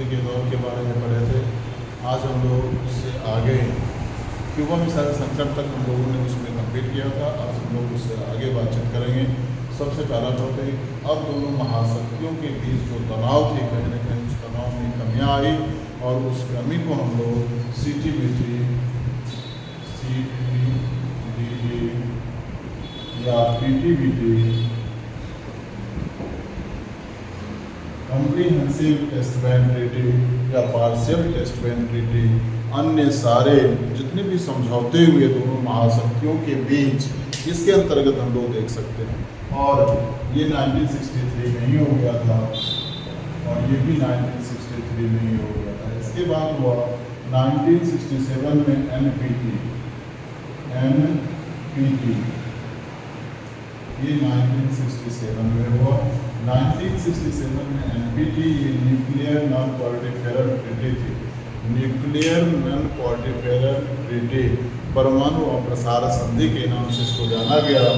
के दौर के बारे में पढ़े थे। आज हम लोग उससे आगे क्यूबा मिसाइल संकट तक हम लोगों ने उसमें कंप्लीट किया था। आज हम लोग उससे आगे बातचीत करेंगे। सबसे पहला टॉपिक, अब दोनों महाशक्तियों के बीच जो तनाव थी, कहीं ना कहीं उस तनाव में कमियाँ आई और उस कमी को हम लोग CTBT या PTBT comprehensive test ban treaty या पार्शियल टेस्ट बैन ट्रीटी, अन्य सारे जितने भी समझौते हुए दोनों महाशक्तियों के बीच, इसके अंतर्गत हम लोग देख सकते हैं। और ये 1963 में ही हो गया था और ये भी 1963 में ही हो गया था। इसके बाद हुआ 1967 में NPT, ये 1967 में हुआ। 1967 में NPT ये न्यूक्लियर नॉन प्रोलिफेरल ट्रीटी थी। न्यूक्लियर नॉन प्रोलिफेरल ट्रीटी, परमाणु अप्रसार संधि के नाम से इसको जाना गया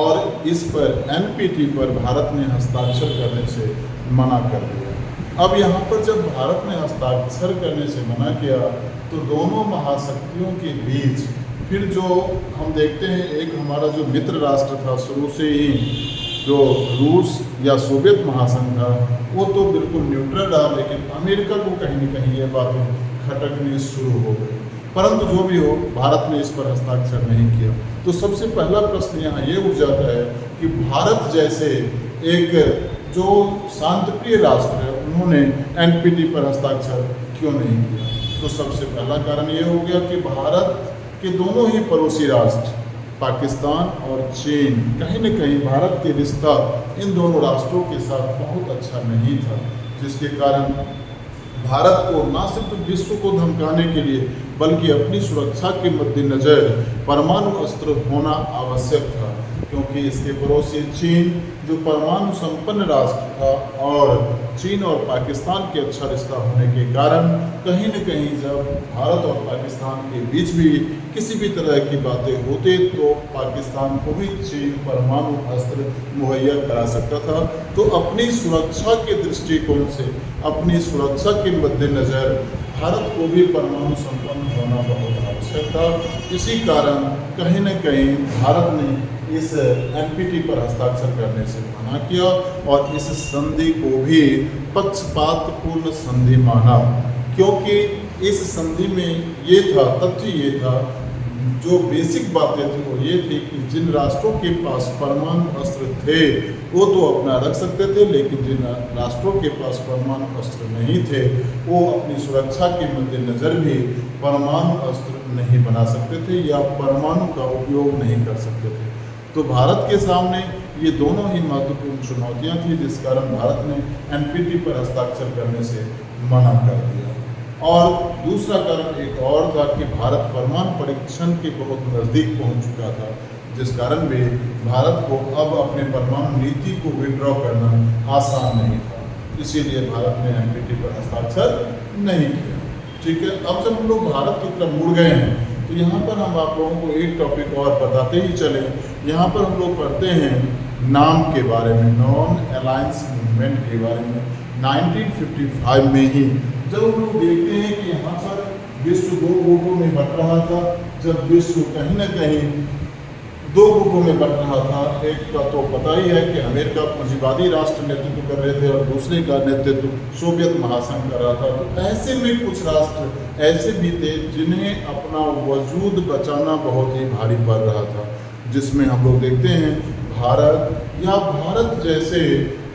और इस पर NPT पर भारत ने हस्ताक्षर करने से मना कर दिया। अब यहाँ पर जब भारत ने हस्ताक्षर करने से मना किया तो दोनों महाशक्तियों के बीच फिर जो हम देखते हैं, एक हमारा जो मित्र राष्ट्र था शुरू से ही, जो रूस या सोवियत महासंघ था, वो तो बिल्कुल न्यूट्रल रहा, लेकिन अमेरिका को कहीं न कहीं ये बातें खटकनी शुरू हो गई। परंतु जो भी हो, भारत ने इस पर हस्ताक्षर नहीं किया। तो सबसे पहला प्रश्न यहाँ ये उठ जाता है कि भारत जैसे एक जो शांतिप्रिय राष्ट्र है, उन्होंने NPT पर हस्ताक्षर क्यों नहीं किया? तो सबसे पहला कारण ये हो गया कि भारत के दोनों ही पड़ोसी राष्ट्र पाकिस्तान और चीन, कहीं न कहीं भारत के रिश्ता इन दोनों राष्ट्रों के साथ बहुत अच्छा नहीं था, जिसके कारण भारत को न सिर्फ विश्व को धमकाने के लिए बल्कि अपनी सुरक्षा के मद्देनज़र परमाणु अस्त्र होना आवश्यक था, क्योंकि इसके पड़ोसी चीन जो परमाणु संपन्न राष्ट्र था और चीन और पाकिस्तान के अच्छा रिश्ता होने के कारण कहीं न कहीं जब भारत और पाकिस्तान के बीच भी किसी भी तरह की बातें होते तो पाकिस्तान को भी चीन परमाणु अस्त्र मुहैया करा सकता था। तो अपनी सुरक्षा के दृष्टिकोण से, अपनी सुरक्षा के मद्देनज़र भारत को भी परमाणु संपन्न होना बहुत आवश्यक था। इसी कारण कहीं न कहीं भारत ने इस NPT पर हस्ताक्षर करने से मना किया और इस संधि को भी पक्षपातपूर्ण संधि माना, क्योंकि इस संधि में ये था, तथ्य ये था, जो बेसिक बातें थी वो ये थी कि जिन राष्ट्रों के पास परमाणु अस्त्र थे वो तो अपना रख सकते थे, लेकिन जिन राष्ट्रों के पास परमाणु अस्त्र नहीं थे वो अपनी सुरक्षा के मद्देनज़र भी परमाणु अस्त्र नहीं बना सकते थे या परमाणु का उपयोग नहीं कर सकते थे। तो भारत के सामने ये दोनों ही महत्वपूर्ण चुनौतियाँ थी, जिस कारण भारत ने NPT पर हस्ताक्षर करने से मना कर दिया। और दूसरा कारण एक और था कि भारत परमाणु परीक्षण के बहुत नज़दीक पहुंच चुका था, जिस कारण भी भारत को अब अपने परमाणु नीति को विड्रॉ करना आसान नहीं था, इसीलिए भारत ने NPT पर हस्ताक्षर नहीं किया। ठीक है, अब जब हम लोग भारत की तरफ मुड़ गए हैं तो यहाँ पर हम आप लोगों को एक टॉपिक और बताते ही चले। यहाँ पर हम लोग पढ़ते हैं नाम के बारे में, नॉन अलायंस मूवमेंट के बारे में। 1955 में ही जब हम लोग देखते हैं कि यहाँ पर विश्व दो गुटों में बंट रहा था, जब विश्व कहीं ना कहीं दो गुटों में बंट रहा था, एक का तो पता ही है कि अमेरिका पूंजीवादी राष्ट्र नेतृत्व कर रहे थे और दूसरे का नेतृत्व सोवियत महासंघ कर रहा था। तो ऐसे में कुछ राष्ट्र ऐसे भी थे जिन्हें अपना वजूद बचाना बहुत ही भारी पड़ रहा था, जिसमें हम लोग देखते हैं भारत या भारत जैसे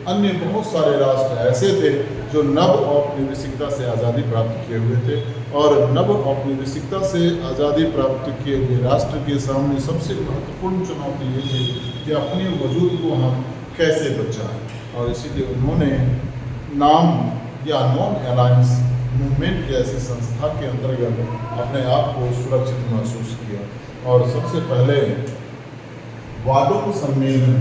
अन्य बहुत सारे राष्ट्र ऐसे थे जो नव औपनिवेशिकता से आज़ादी प्राप्त किए हुए थे। और नव औपनिवेशिकता से आज़ादी प्राप्त किए हुए राष्ट्र के सामने सबसे महत्वपूर्ण चुनौती ये थी कि अपने वजूद को हम कैसे बचाएं, और इसीलिए उन्होंने नाम या नॉन अलायंस मूवमेंट जैसी संस्था के अंतर्गत अपने आप को सुरक्षित महसूस किया। और सबसे पहले वाडुम सम्मेलन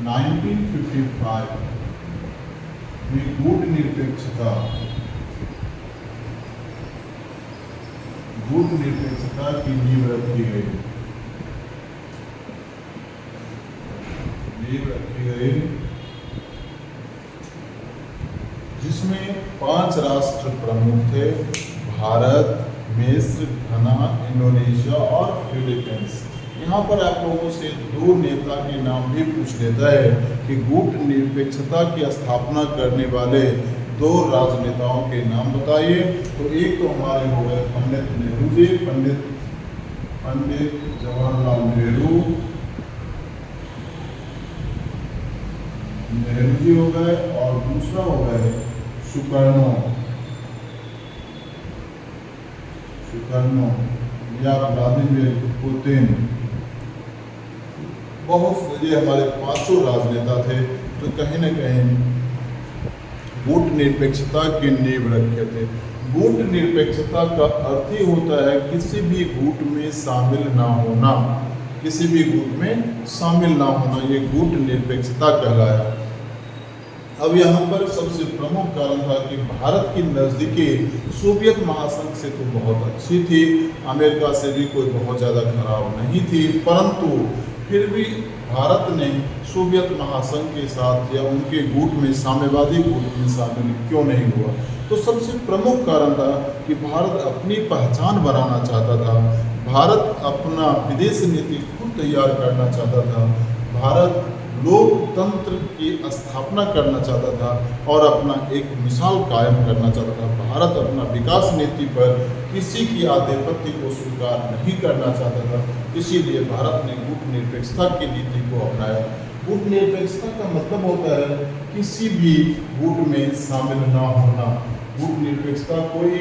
1955 में गुट निरपेक्षता की नींव रखी गई। नींव रखी गई, जिसमें 5 राष्ट्र प्रमुख थे, भारत, मिस्र, घना, इंडोनेशिया और फिलीपींस। यहाँ पर आप लोगों से 2 नेता के नाम भी पूछ लेता है कि गुट निरपेक्षता की स्थापना करने वाले 2 राजनेताओं के नाम बताइए। तो एक तो हमारे हो गए पंडित नेहरू जी, पंडित जवाहरलाल नेहरू जी हो गए, और दूसरा हो गए सुकर्णो या व्लादिमीर पुतिन। बहुत ये हमारे 5 राजनेता थे जो कहीं न कहीं गुट निरपेक्षता की नींव रखे थे। गुट निरपेक्षता का अर्थ ही होता है किसी भी गुट में शामिल ना होना, किसी भी गुट में शामिल ना होना, ये गुट निरपेक्षता कहलाया। अब यहाँ पर सबसे प्रमुख कारण था कि भारत की नज़दीकी सोवियत महासंघ से तो बहुत अच्छी थी, अमेरिका से भी कोई बहुत ज़्यादा खराब नहीं थी, परंतु फिर भी भारत ने सोवियत महासंघ के साथ या उनके गुट में, साम्यवादी गुट में शामिल क्यों नहीं हुआ। तो सबसे प्रमुख कारण था कि भारत अपनी पहचान बनाना चाहता था, भारत अपना विदेश नीति खुद तैयार करना चाहता था, भारत लोकतंत्र की स्थापना करना चाहता था और अपना एक मिसाल कायम करना चाहता था। भारत अपना विकास नीति पर किसी की आधिपत्य को स्वीकार नहीं करना चाहता था, इसीलिए भारत ने गुट निरपेक्षता की नीति को अपनाया। गुट निरपेक्षता का मतलब होता है किसी भी गुट में शामिल ना होना। गुट निरपेक्षता कोई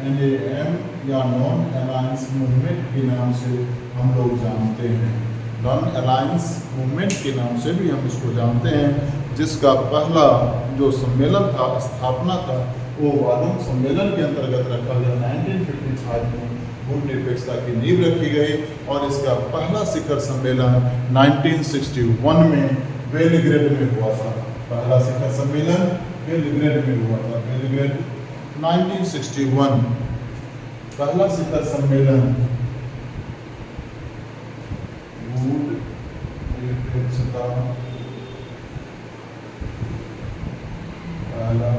NAM या नॉन अलायंस मूवमेंट के नाम से हम लोग जानते हैं, नॉन अलायंस मूवमेंट के नाम से भी हम इसको जानते हैं, जिसका पहला जो सम्मेलन था, स्थापना था, वो वार्डन सम्मेलन के अंतर्गत रखा गया। 1955 में गुट निरपेक्षता की नींव रखी गई और इसका पहला शिखर सम्मेलन 1961 में बेलग्रेड में हुआ था। पहला शिखर सम्मेलन बेलग्रेड में हुआ था, बेलग्रेड 1961 पहला शिखर सम्मेलन गुट निरपेक्षता पहला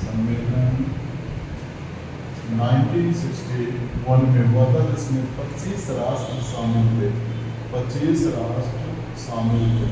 सम्मेलन 1961 में हुआ था, जिसमें 25 राष्ट्र शामिल थे, 25 राष्ट्र शामिल थे।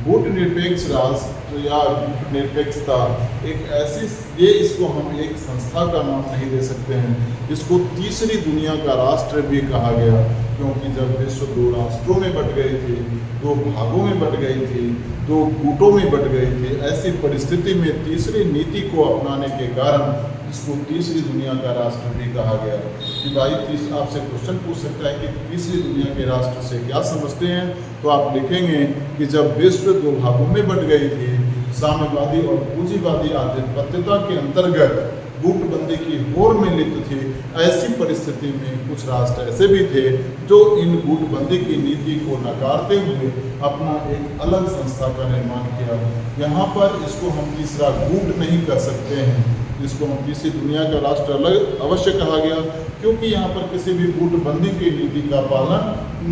गुट निरपेक्ष राष्ट्र या गुट निरपेक्षता एक ऐसी, ये इसको हम एक संस्था का नाम नहीं दे सकते हैं, इसको तीसरी दुनिया का राष्ट्र भी कहा गया, क्योंकि जब विश्व 2 राष्ट्रों में बट गई थी, 2 भागों में बट गई थी, 2 गुटों में बट गई थी, ऐसी परिस्थिति में तीसरी नीति को अपनाने के कारण इसको तीसरी दुनिया का राष्ट्र भी कहा गया। कि भाई आपसे क्वेश्चन पूछ सकता है कि तीसरी दुनिया के राष्ट्र से क्या समझते हैं, तो आप लिखेंगे कि जब विश्व 2 भागों में बट गई थी, साम्यवादी और पूंजीवादी आधिपत्यता के अंतर्गत गुटबंदी की होड़ में लिप्त थी, ऐसी परिस्थिति में कुछ राष्ट्र ऐसे भी थे जो इन गुटबंदी की नीति को नकारते हुए अपना एक अलग संस्था का निर्माण किया। यहाँ पर इसको हम तीसरा गुट नहीं कर सकते हैं, इसको हम तीसरी दुनिया का राष्ट्र अलग अवश्य कहा गया, क्योंकि यहाँ पर किसी भी गुटबंदी की नीति का पालन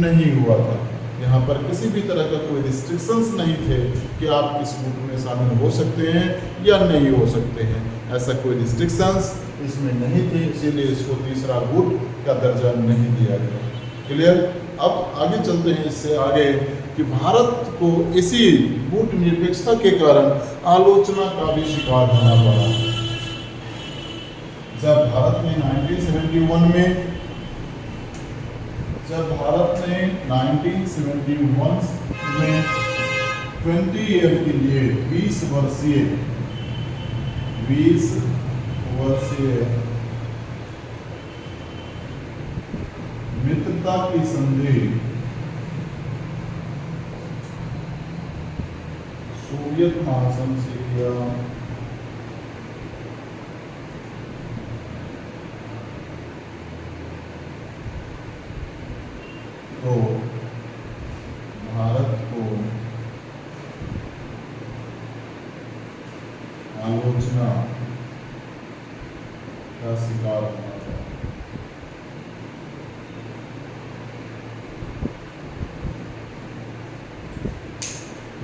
नहीं हुआ था। यहाँ पर किसी भी तरह का कोई रिस्ट्रिक्शंस नहीं थे कि आप किस गुट में शामिल हो सकते हैं या नहीं हो सकते हैं, ऐसा कोई रिस्ट्रिक्शंस इसमें नहीं थे, इसीलिए इसको तीसरा गुट का दर्जा नहीं दिया गया। क्लियर। अब आगे चलते हैं इससे आगे कि भारत को इसी गुट निरपेक्षता के कारण आलोचना का भी शिकार होना पड़ा। जब भारत ने 1971 में 20 ईयर के लिए 20 वर्षीय मित्रता की संधि सोवियत महासंघ से किया, तो भारत को आलोचना का शिकार होना था।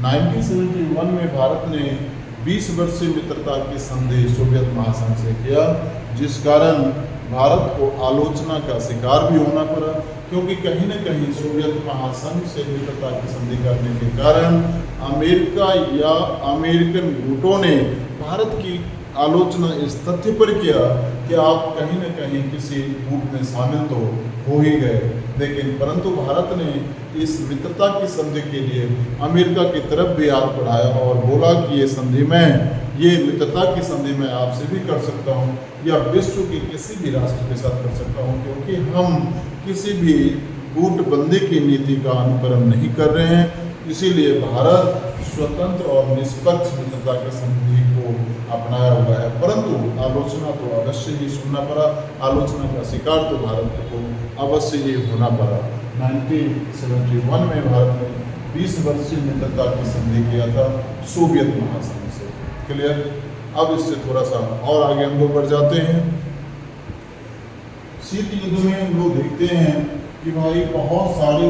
नाइनटीन 1971 में भारत ने 20 वर्षीय मित्रता की संधि सोवियत महासंघ से किया, जिस कारण भारत को आलोचना का शिकार भी होना पड़ा, क्योंकि कहीं न कहीं सोवियत महासंघ से मित्रता की संधि करने के कारण अमेरिका या अमेरिकन गुटों ने भारत की आलोचना इस तथ्य पर किया कि आप कहीं न कहीं किसी गुट में शामिल तो हो ही गए, लेकिन परंतु भारत ने इस मित्रता की संधि के लिए अमेरिका की तरफ भी हाथ बढ़ाया और बोला कि ये मित्रता की संधि मैं आपसे भी कर सकता हूँ या विश्व के किसी भी राष्ट्र के साथ कर सकता हूँ, क्योंकि हम किसी भी गुटबंदी की नीति का अनुकरण नहीं कर रहे हैं। इसीलिए भारत स्वतंत्र और निष्पक्ष मित्रता की संधि को अपनाया हुआ है, परंतु आलोचना तो अवश्य ही सुनना पड़ा, आलोचना का शिकार तो भारत को अवश्य ही होना पड़ा। 1971 में भारत ने 20 वर्षीय मित्रता की संधि किया था सोवियत महासंघ से। क्लियर? अब इससे थोड़ा सा और आगे हम लोग बढ़ जाते हैं। शीत युद्ध में हम लोग देखते हैं कि भाई बहुत सारे